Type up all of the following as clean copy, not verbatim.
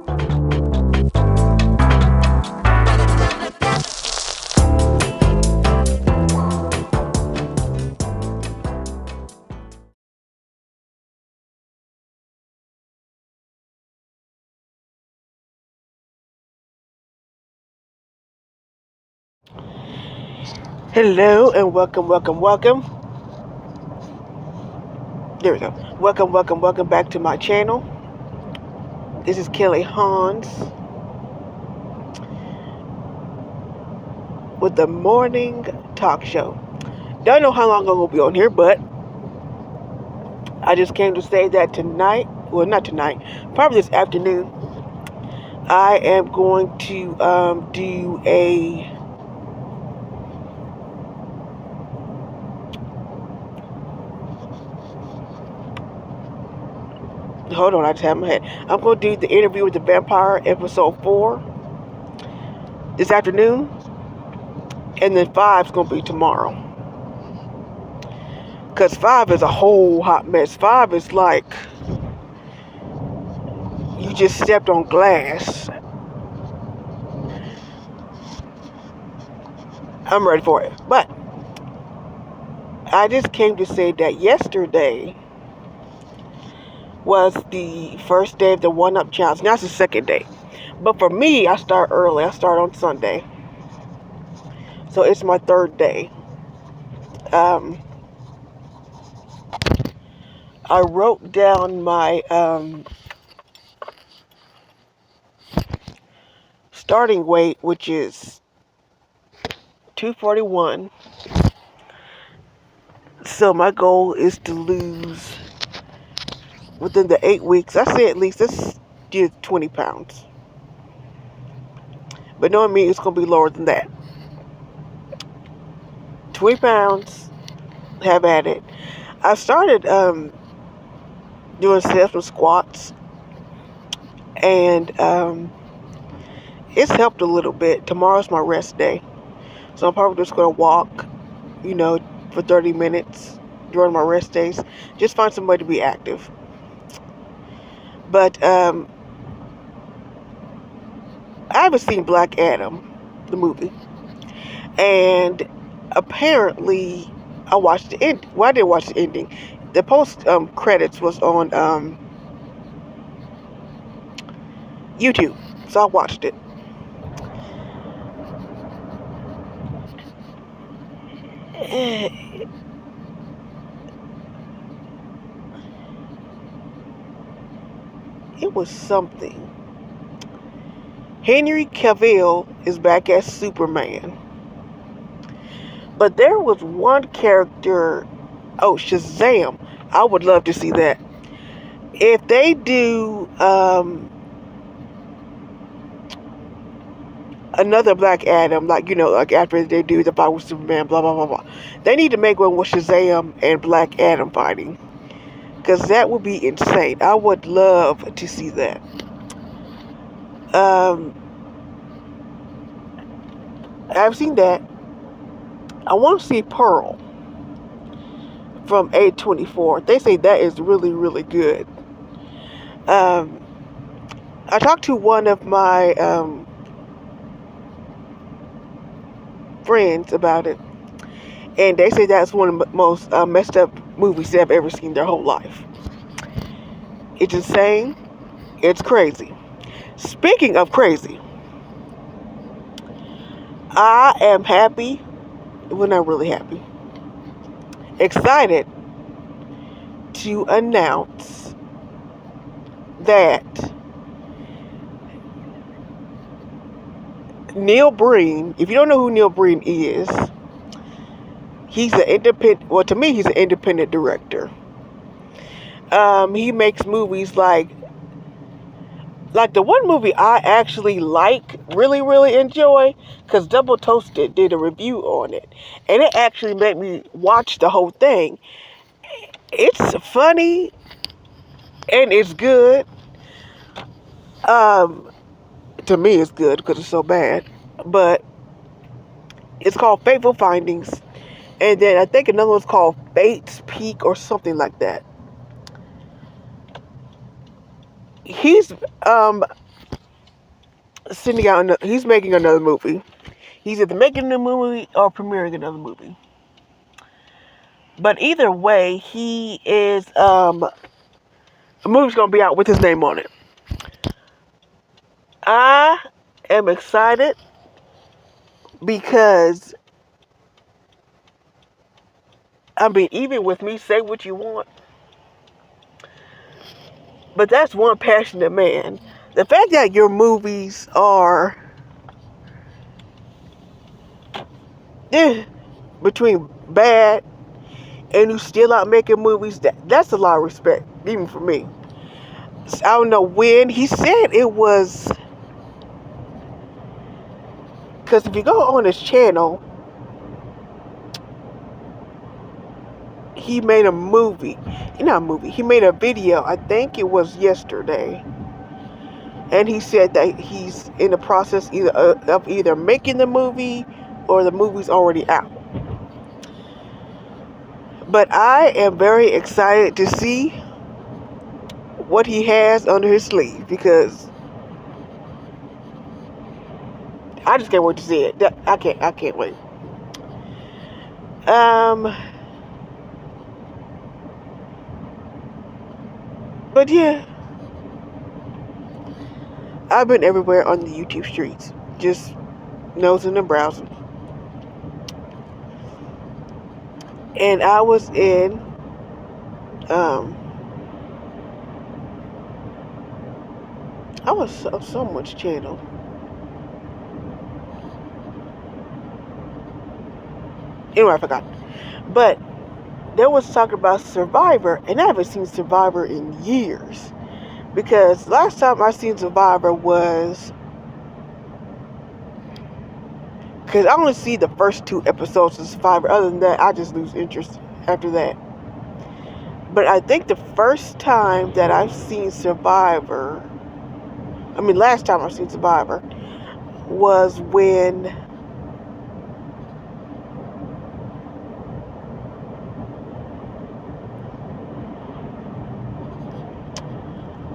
Hello and welcome. There we go. Welcome back to my channel. This is Kelly Hans with the morning talk show. Don't know how long I'm gonna be on here, but I just came to say that tonight, well, not tonight, probably this afternoon, I am going to do a hold on, I just have my head. I'm going to do the interview with the vampire, episode 4, this afternoon, and then 5 is going to be tomorrow. Because 5 is a whole hot mess. 5 is like you just stepped on glass. I'm ready for it. But I just came to say that yesterday was the first day of the 1-Up Challenge. Now it's the second day. But for me, I start early. I start on Sunday. So it's my third day. I wrote down my starting weight, which is 241. So my goal is to lose within the 8 weeks. I say at least this is 20 pounds. But knowing me, it's going to be lower than that. 20 pounds, have at it. I started doing self squats, and it's helped a little bit. Tomorrow's my rest day, so I'm probably just going to walk, for 30 minutes during my rest days. Just find somebody to be active. But I haven't seen Black Adam, the movie, and apparently I watched the end. Well, I didn't watch the ending. The post credits was on YouTube, so I watched it. It was something. Henry Cavill is back as Superman. But there was one character, Shazam. I would love to see that. If they do another Black Adam, like after they do the fight with Superman, blah, blah, blah, blah. They need to make one with Shazam and Black Adam fighting. Because that would be insane. I would love to see that. I've seen that. I want to see Pearl from A24. They say that is really, really good. I talked to one of my friends about it, and they say that's one of the most messed up movies they've ever seen their whole life. It's insane. It's crazy. Speaking of crazy, I am happy. Well, not really happy. Excited to announce that Neil Breen, if you don't know who Neil Breen is, he's an independent, well, to me, he's an independent director. He makes movies like the one movie I actually really, really enjoy, because Double Toasted did a review on it, and it actually made me watch the whole thing. It's funny, and it's good. To me, it's good because it's so bad, but it's called Fateful Findings, and then I think another one's called Bates Peak or something like that. He's sending out. He's making another movie. He's either making a movie or premiering another movie. But either way, he is. A movie's gonna be out with his name on it. I am excited because I mean, even with me, say what you want, but that's one passionate man. The fact that your movies are between bad and you still out making movies, that's a lot of respect, even for me. I don't know when he said it was, because if you go on his channel, he made a movie. Not a movie. He made a video. I think it was yesterday. And he said that he's in the process of either making the movie or the movie's already out. But I am very excited to see what he has under his sleeve because I just can't wait to see it. I can't wait. But yeah, I've been everywhere on the YouTube streets, just nosing and browsing. And I was in, I was on someone's channel. Anyway, I forgot. But there was talking about Survivor, and I haven't seen Survivor in years. Because last time I seen Survivor was, because I only see the first 2 episodes of Survivor. Other than that, I just lose interest after that. But I think the first time that I've seen Survivor, last time I've seen Survivor, was when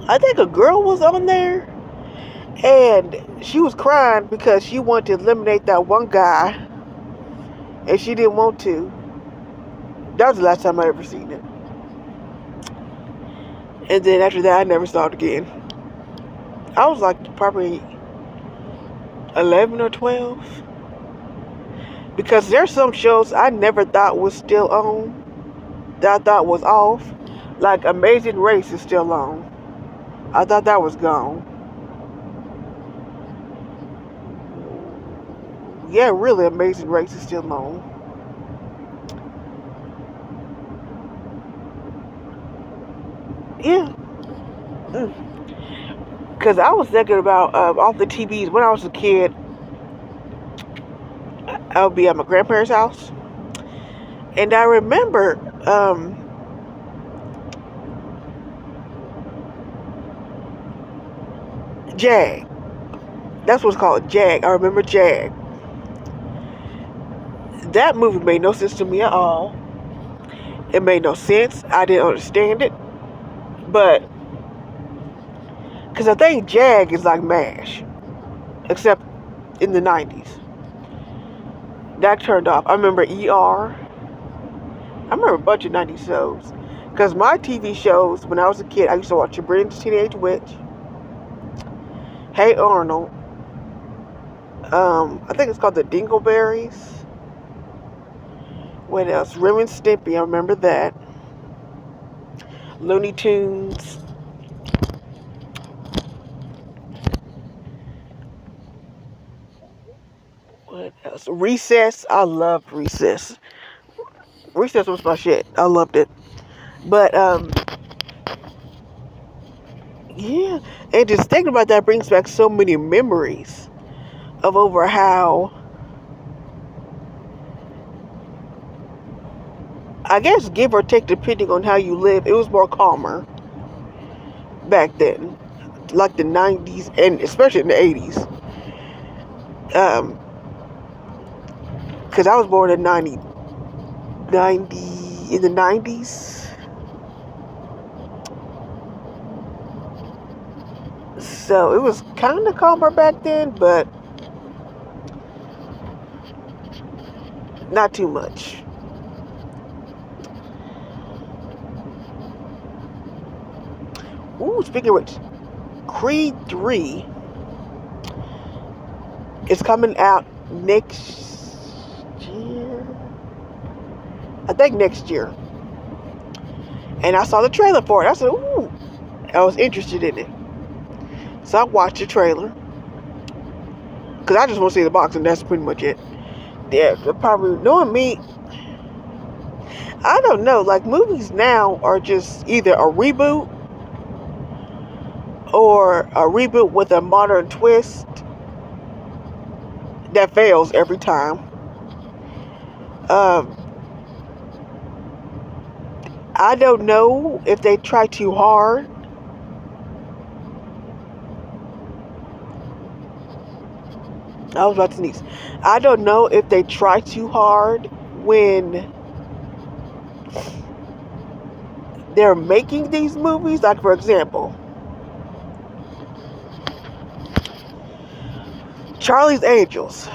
I think a girl was on there, and she was crying because she wanted to eliminate that one guy, and she didn't want to. That was the last time I ever seen it. And then after that, I never saw it again. I was like probably 11 or 12. Because there's some shows I never thought was still on, that I thought was off. Like Amazing Race is still on. I thought that was gone. Yeah, really, Amazing Race is still on. Yeah. Because I was thinking about off the TVs when I was a kid. I would be at my grandparents' house. And I remember Jag. That's what's called, Jag. I remember Jag. That movie made no sense to me at all. It made no sense. I didn't understand it. But, because I think Jag is like MASH. Except in the 90s. That turned off. I remember ER. I remember a bunch of 90s shows. Because my TV shows, when I was a kid, I used to watch Sabrina's Teenage Witch. Hey Arnold. I think it's called The Dingleberries. What else? Ren and Stimpy, I remember that. Looney Tunes. What else? Recess. I loved Recess. Recess was my shit. I loved it. But, yeah. And just thinking about that brings back so many memories of over how, I guess, give or take, depending on how you live, it was more calmer back then. Like the 90s, and especially in the 80s. Because I was born in 90, in the 90s. So it was kind of calmer back then, but not too much. Ooh, speaking of which, Creed 3 is coming out next year. I think next year. And I saw the trailer for it. I said, ooh, I was interested in it. So I watched the trailer. Because I just want to see the box, and that's pretty much it. Yeah, probably, knowing me, I don't know. Like, movies now are just either a reboot or a reboot with a modern twist that fails every time. I don't know if they try too hard. I was about to sneeze. I don't know if they try too hard when they're making these movies. Like, for example, Charlie's Angels.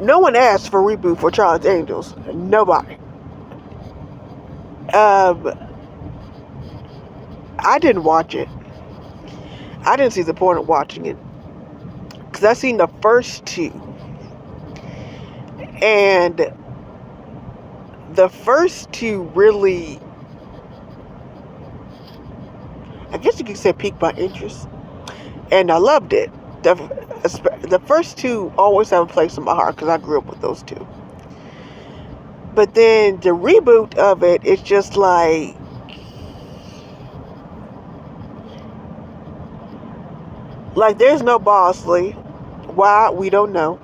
No one asked for a reboot for Charlie's Angels. Nobody. I didn't watch it. I didn't see the point of watching it. Because I seen the first two. And the first two really, I guess you could say, piqued my interest. And I loved it. The first two always have a place in my heart because I grew up with those two. But then the reboot of it, it's just like, there's no Bosley. Why? We don't know.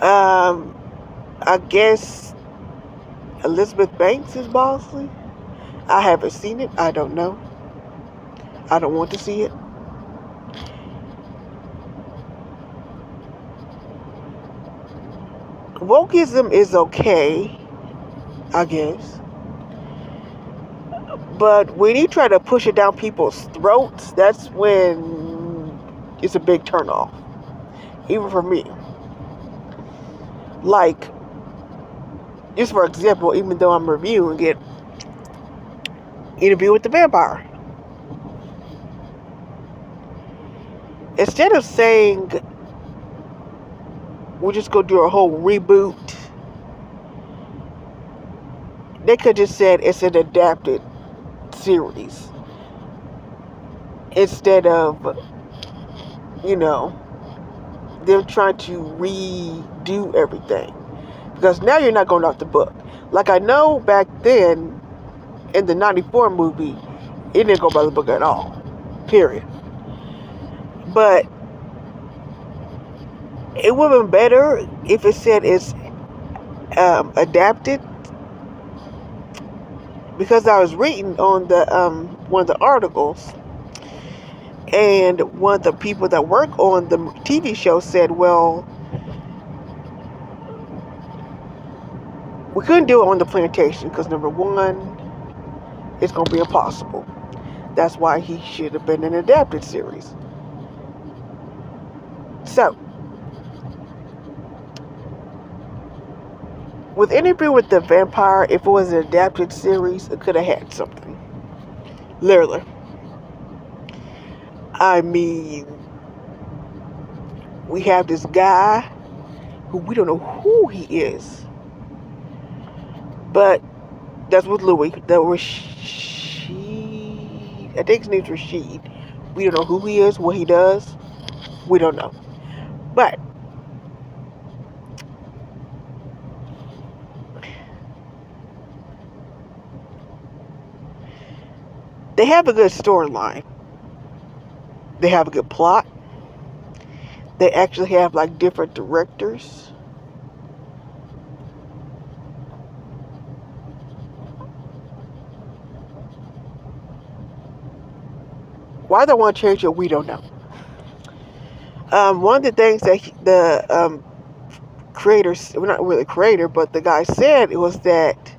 I guess Elizabeth Banks is Bosley. I haven't seen it. I don't know. I don't want to see it. Wokeism is okay, I guess. But when you try to push it down people's throats, that's when it's a big turnoff. Even for me. Like, just for example, even though I'm reviewing it, Interview with the Vampire. Instead of saying, we're just going to do a whole reboot, they could just said it's an adapted series. Instead of, them trying to redo everything. Because now you're not going off the book. Like, I know back then, in the 94 movie, it didn't go by the book at all. Period. But it would have been better if it said it's adapted. Because I was reading on the one of the articles, and one of the people that work on the TV show said, well, we couldn't do it on the plantation because, number one, it's going to be impossible. That's why he should have been an adapted series. So, with Interview with the Vampire, if it was an adapted series, it could have had something. Literally. I mean, we have this guy who we don't know who he is. But that's with Louis. That Rashid. I think his name's Rashid. We don't know who he is, what he does. We don't know. But they have a good storyline. They have a good plot. They actually have like different directors. Why they want to change it, we don't know. One of the things that the creators, well, not really creator, but the guy said, it was that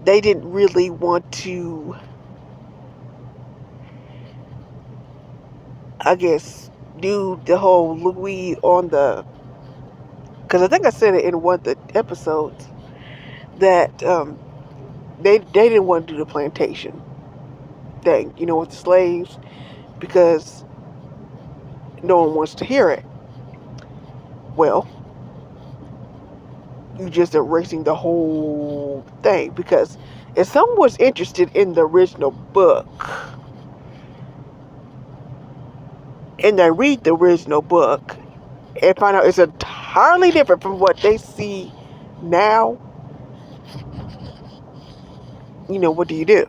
they didn't really want to I guess, do the whole Louis on the, because I think I said it in one of the episodes that they didn't want to do the plantation thing, with the slaves, because no one wants to hear it. Well, you just erasing the whole thing, because if someone was interested in the original book and they read the original book and find out it's entirely different from what they see now, what do you do?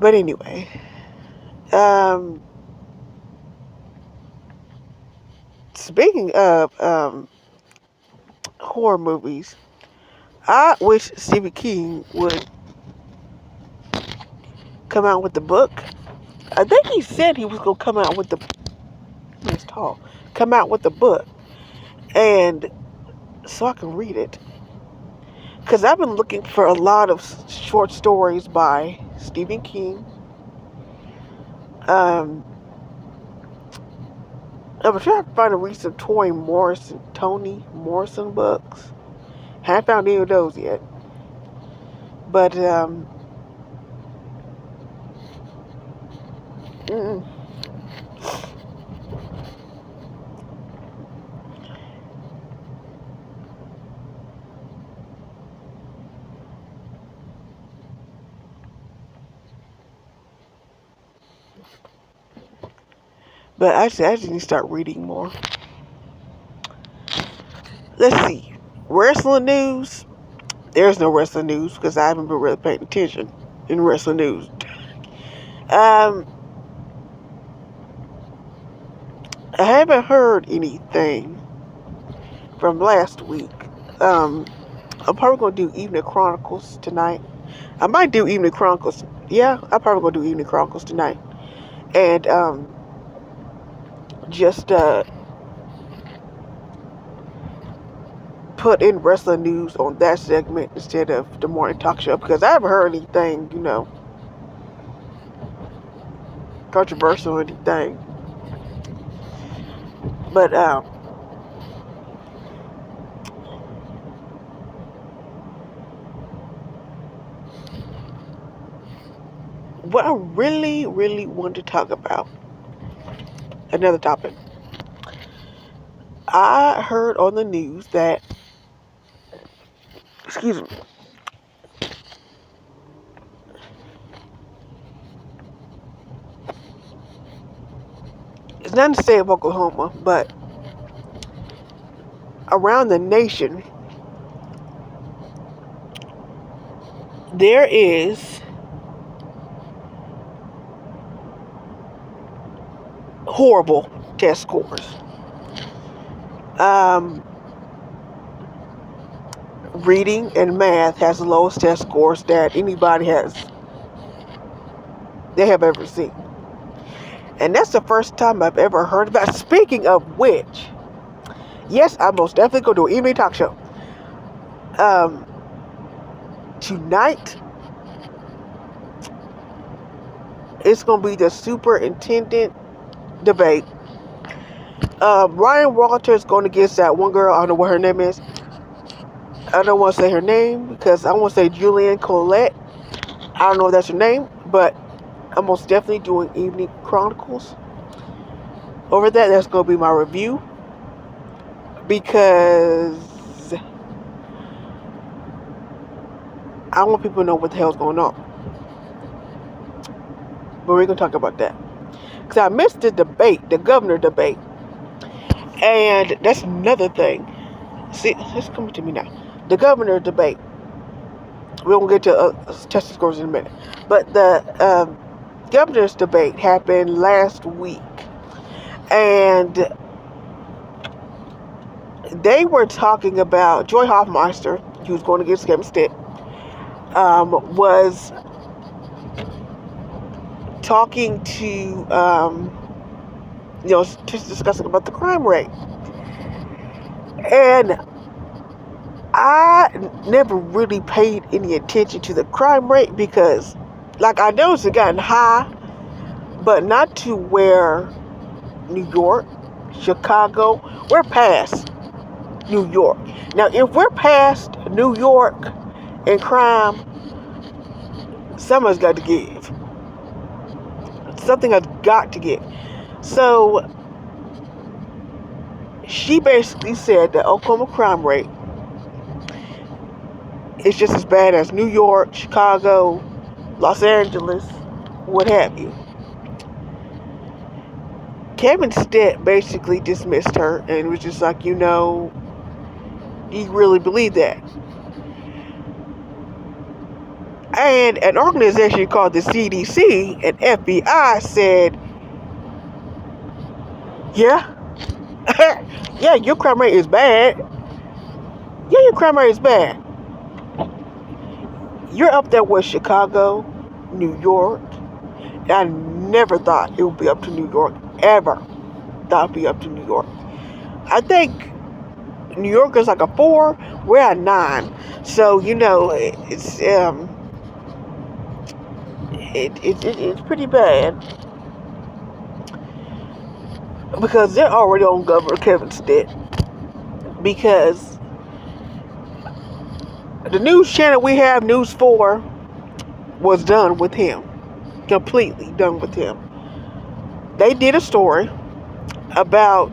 But anyway, speaking of horror movies, I wish Stephen King would come out with the book. I think he said he was going to come out with come out with the book, and so I can read it. Because I've been looking for a lot of short stories by Stephen King. I'm trying to find a recent Toni Morrison books. Haven't found any of those yet. But, But I just need to start reading more. Let's see. Wrestling news. There's no wrestling news because I haven't been really paying attention in wrestling news. I haven't heard anything from last week. I'm probably going to do Evening Chronicles tonight. I might do Evening Chronicles. Yeah, I'm probably going to do Evening Chronicles tonight. And just put in wrestling news on that segment instead of the morning talk show, because I haven't heard anything, controversial or anything. But what I really, really want to talk about, another topic. I heard on the news that, excuse me, it's not in the state of Oklahoma, but around the nation, there is horrible test scores. Reading and math has the lowest test scores that anybody they have ever seen. And that's the first time I've ever heard about. Speaking of which, yes, I most definitely go to an evening talk show. Tonight, it's going to be the superintendent debate. Ryan Walters going against that one girl. I don't know what her name is. I don't want to say her name because I want to say Julianne Colette. I don't know if that's her name, but I'm most definitely doing Evening Chronicles over that. That's going to be my review, because I want people to know what the hell's going on. But we're going to talk about that, because I missed the debate, the governor debate. And that's another thing. See, it's coming to me now. The governor debate. We're going to get to test scores in a minute. But the governor's debate happened last week. And they were talking about Joy Hoffmeister, who's going against Kevin Stitt, was talking to, just discussing about the crime rate. And I never really paid any attention to the crime rate because, like, I noticed it gotten high, but not to where New York, Chicago, we're past New York. Now, if we're past New York in crime, something's got to give. Something has got to give. So, she basically said that Oklahoma crime rate is just as bad as New York, Chicago, Los Angeles, what have you. Kevin Stitt basically dismissed her and was just like, you really believe that? And an organization called the CDC and FBI said, yeah, yeah, your crime rate is bad. Yeah, your crime rate is bad. You're up there with Chicago, New York. And I never thought it would be up to New York, ever thought it'd be up to New York. I think New York is like a 4, we're at 9. So, it's it's pretty bad. Because they're already on Governor Kevin Stitt. Because the news channel we have, News 4, was done with him. Completely done with him. They did a story about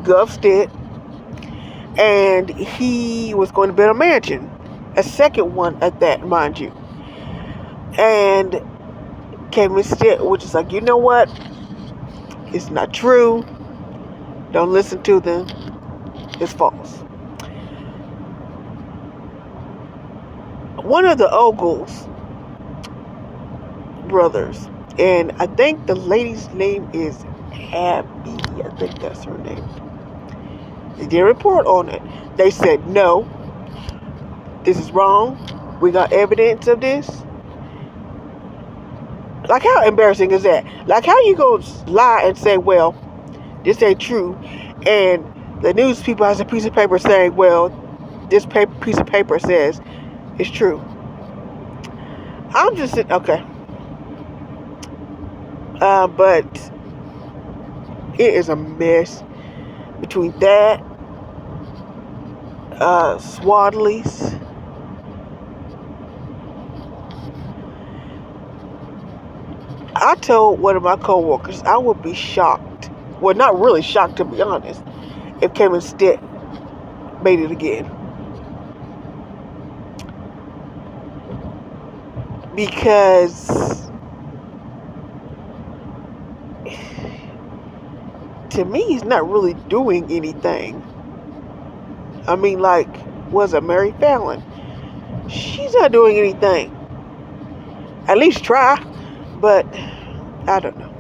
Gov Stitt, and he was going to build a mansion. A second one at that, mind you. And Kevin Stitt was just like, you know what? It's not true. Don't listen to them. It's false. One of the Ogles brothers, and I think the lady's name is Abby. I think that's her name. They did a report on it. They said, no, this is wrong. We got evidence of this. Like, how embarrassing is that? Like, how you go lie and say, well, this ain't true, and the news people has a piece of paper saying, well, this piece of paper says it's true. I'm just okay. But it is a mess between that, Swadley's. I told one of my coworkers I would be shocked. Well, not really shocked, to be honest, if Kevin Stitt made it again. Because to me, he's not really doing anything. I mean, like, was it Mary Fallon? She's not doing anything. At least try. But I don't know.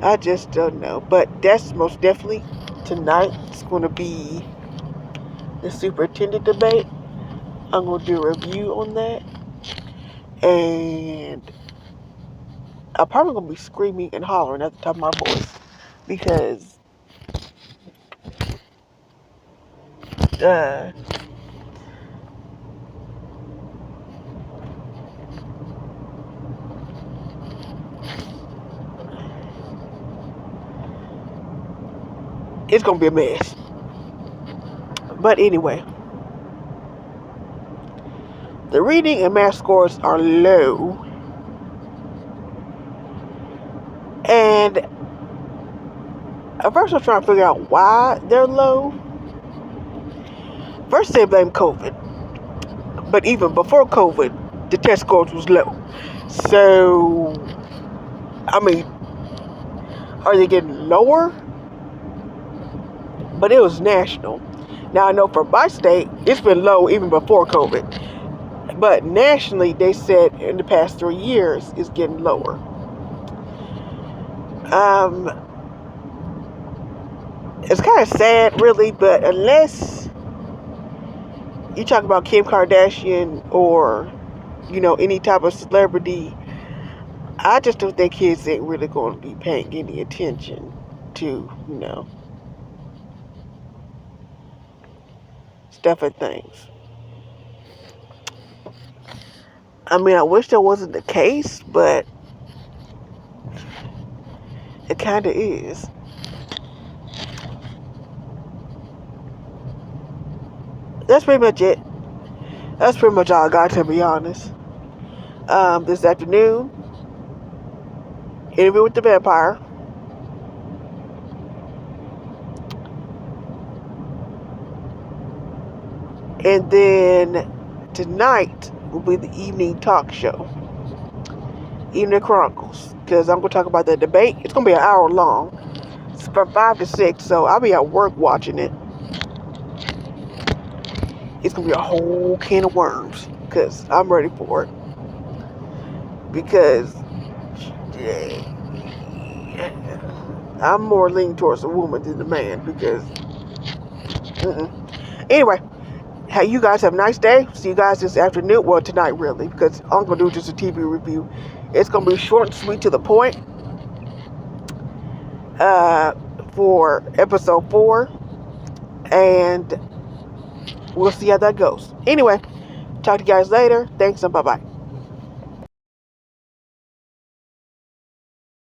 I just don't know. But that's most definitely tonight. It's going to be the superintendent debate. I'm going to do a review on that. And I'm probably going to be screaming and hollering at the top of my voice. Because it's going to be a mess. But anyway, the reading and math scores are low. And at first I was trying to figure out why they're low. First they blame COVID. But even before COVID, the test scores was low. So, I mean, are they getting lower? But it was national. Now I know for my state, it's been low even before COVID. But nationally, they said in the past 3 years, it's getting lower. It's kind of sad, really, but unless you talk about Kim Kardashian or, any type of celebrity, I just don't think kids ain't really going to be paying any attention to, stuff and things. I mean, I wish that wasn't the case, but it kind of is. That's pretty much it. That's pretty much all I got, to be honest. This afternoon, Interview with the Vampire. And then tonight will be the evening talk show, Evening Chronicles, because I'm going to talk about the debate. It's going to be an hour long. It's from 5 to 6, so I'll be at work watching it. It's going to be a whole can of worms, because I'm ready for it. Because I'm more leaning towards the woman than the man, because anyway, you guys have a nice day. See you guys this afternoon. Well, tonight, really, because all I'm going to do is just a TV review. It's going to be short and sweet to the point for episode 4. And we'll see how that goes. Anyway, talk to you guys later. Thanks and bye-bye.